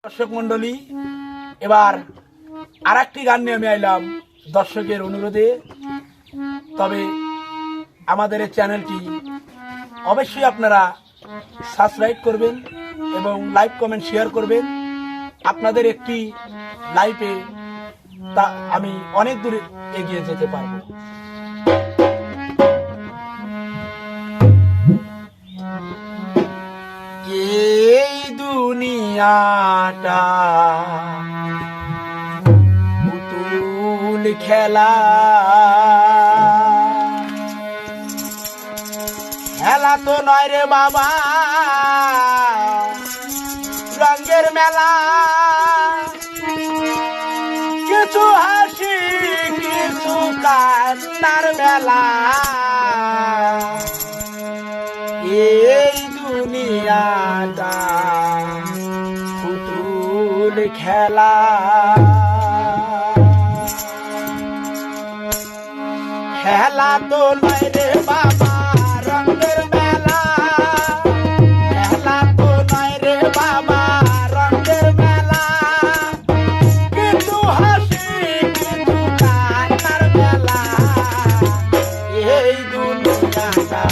দর্শক মন্ডলী, এবার আরেকটি গান নিয়ে আমি আইলাম দর্শকের অনুরোধে। তবে আমাদের এই চ্যানেলটি অবশ্যই আপনারা সাবস্ক্রাইব করবেন এবং লাইক কমেন্ট শেয়ার করবেন। আপনাদের একটি লাইভে তা আমি অনেক দূর এগিয়ে যেতে পারবো। এই দুনিয়াটা পুতুল খেলা, খেলা তো নয় রে বাবা, রঙের মেলা। কিছু হাসি কিছু কান্নার মেলা। এই দুনিয়াটা পুতুল খেলা, খেলা তো নয় রে বাবা, রঙের মেলা। খেলা তো নয় রে বাবা, রঙের মেলা। কিন্তু হাসি কিন্তু কান্নার মেলা। এই দুনিয়াটা